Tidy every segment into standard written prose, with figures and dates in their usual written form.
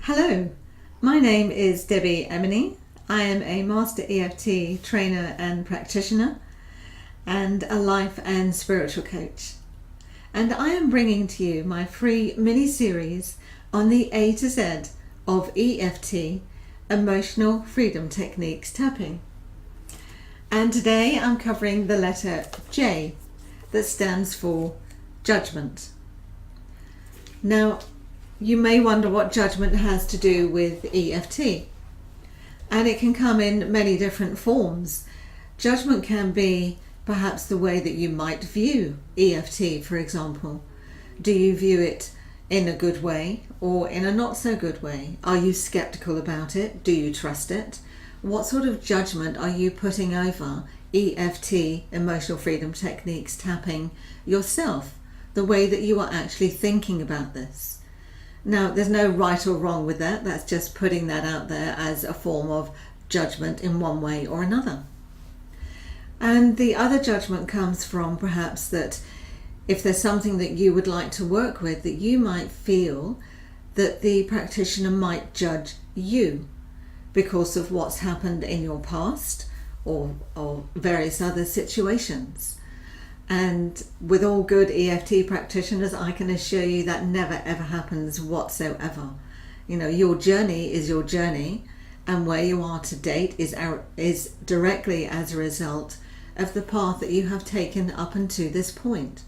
Hello, my name is Debbie Emily. I am a Master EFT Trainer and Practitioner and a life and spiritual coach. And I am bringing to you my free mini-series on the A to Z of EFT, Emotional Freedom Techniques Tapping. And today I'm covering the letter J that stands for Judgment. Now, you may wonder what judgment has to do with EFT, and it can come in many different forms. Judgment can be perhaps the way that you might view EFT, for example. Do you view it in a good way or in a not so good way? Are you skeptical about it? Do you trust it? What sort of judgment are you putting over EFT, Emotional Freedom Techniques Tapping, yourself, the way that you are actually thinking about this? Now, there's no right or wrong with that. That's just putting that out there as a form of judgment in one way or another. And the other judgment comes from perhaps that if there's something that you would like to work with, that you might feel that the practitioner might judge you because of what's happened in your past or various other situations. And with all good EFT practitioners, I can assure you that never ever happens whatsoever. You know, your journey is your journey, and where you are to date is directly as a result of the path that you have taken up until this point.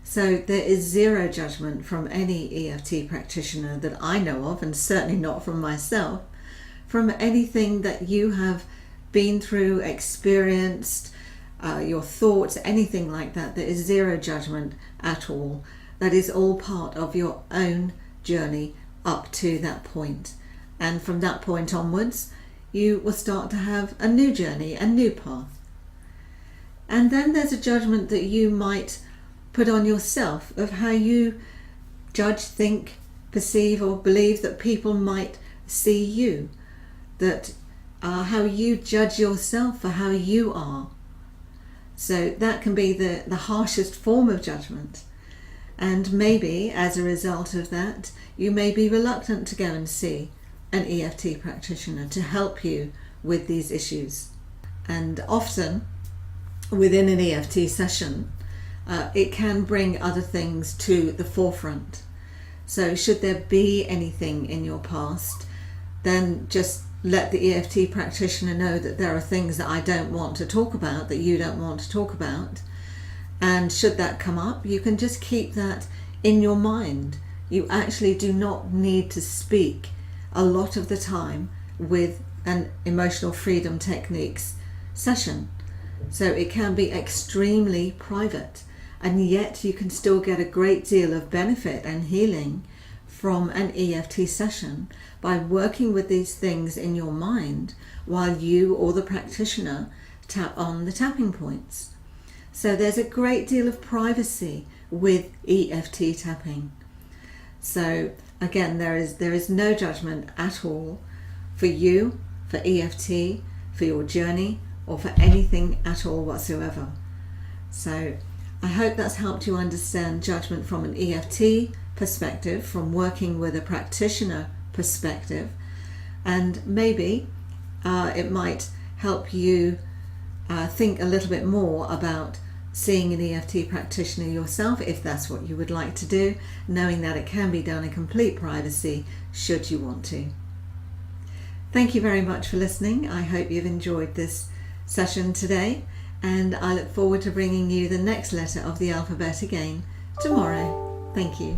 So there is zero judgment from any EFT practitioner that I know of, and certainly not from myself, from anything that you have been through, experienced, your thoughts, anything like that. There is zero judgment at all. That is all part of your own journey up to that point. And from that point onwards, you will start to have a new journey, a new path. And then there's a judgment that you might put on yourself of how you judge, think, perceive, or believe that people might see you. That how you judge yourself for how you are. So that can be the harshest form of judgment. And maybe as a result of that, you may be reluctant to go and see an EFT practitioner to help you with these issues. And often within an EFT session, it can bring other things to the forefront. So should there be anything in your past, then just let the EFT practitioner know that there are things that I don't want to talk about, that you don't want to talk about. And should that come up, you can just keep that in your mind. You actually do not need to speak a lot of the time with an emotional freedom techniques session. So it can be extremely private, and yet you can still get a great deal of benefit and healing from an EFT session by working with these things in your mind while you or the practitioner tap on the tapping points. So there's a great deal of privacy with EFT tapping. So again, there is no judgment at all for you, for EFT, for your journey, or for anything at all whatsoever. So I hope that's helped you understand judgment from an EFT perspective, from working with a practitioner perspective, and maybe it might help you think a little bit more about seeing an EFT practitioner yourself, if that's what you would like to do, knowing that it can be done in complete privacy should you want to. Thank you very much for listening. I hope you've enjoyed this session today, and I look forward to bringing you the next letter of the alphabet again tomorrow. Thank you.